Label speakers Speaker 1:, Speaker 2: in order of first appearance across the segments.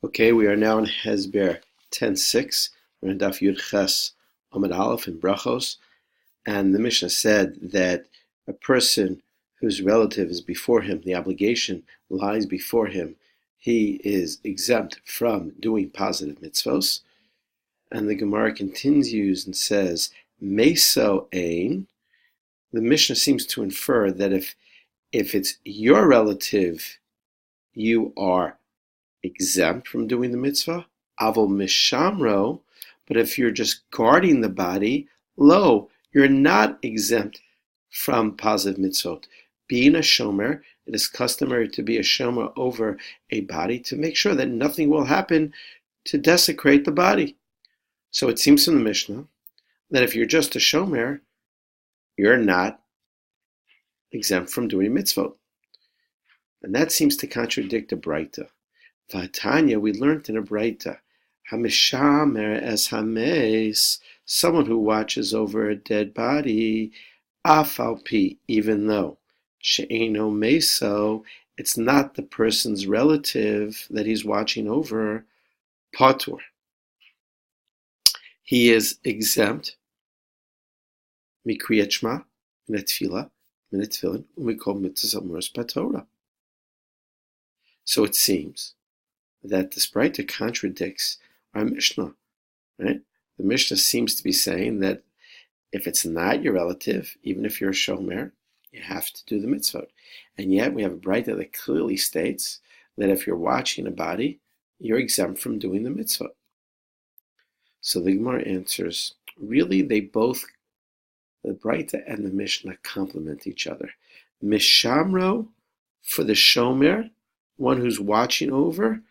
Speaker 1: Okay, we are now in Hasbar 10:6. We're in Daf Yud Ches Amud Aleph in Brachos, and the Mishnah said that a person whose relative is before him, the obligation lies before him, he is exempt from doing positive mitzvos. And the Gemara continues and says, Meso ein. The Mishnah seems to infer that if it's your relative, you are exempt from doing the mitzvah, avol mishamro, but if you're just guarding the body, lo, you're not exempt from positive mitzvot. Being a shomer, it is customary to be a shomer over a body to make sure that nothing will happen to desecrate the body. So it seems from the Mishnah that if you're just a shomer, you're not exempt from doing mitzvot. And that seems to contradict the Braita. Vatanya, we learned in a Braita, Hamishamer es hames, someone who watches over a dead body, afal pi, even though she'eno meso, it's not the person's relative that he's watching over, patur. He is exempt, mikriyat shma, min tefillah, min tefillin, we call mitzvah amuros patorah. So it seems that this Braita contradicts our Mishnah, right? The Mishnah seems to be saying that if it's not your relative, even if you're a shomer, you have to do the mitzvot. And yet we have a Braita that clearly states that if you're watching a body, you're exempt from doing the mitzvot. So the Gemara answers, really the Braita and the Mishnah complement each other. Mishamro, for the shomer, one who's watching over,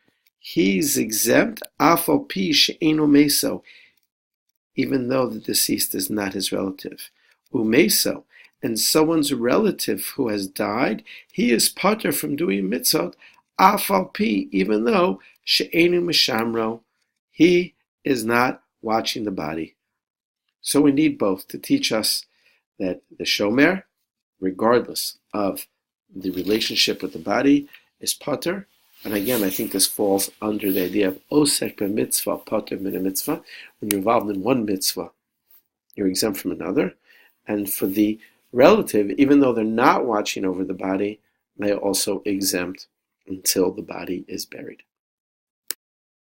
Speaker 1: he's exempt, afal pi she'eno meso, even though the deceased is not his relative. Umeso, and someone's relative who has died, he is patur from doing mitzvot, afal pi, even though she'enu mishamro, he is not watching the body. So we need both to teach us that the shomer, regardless of the relationship with the body, is patur. And again, I think this falls under the idea of osek b'mitzvah, patur min mitzvah. When you're involved in one mitzvah, you're exempt from another. And for the relative, even though they're not watching over the body, they're also exempt until the body is buried.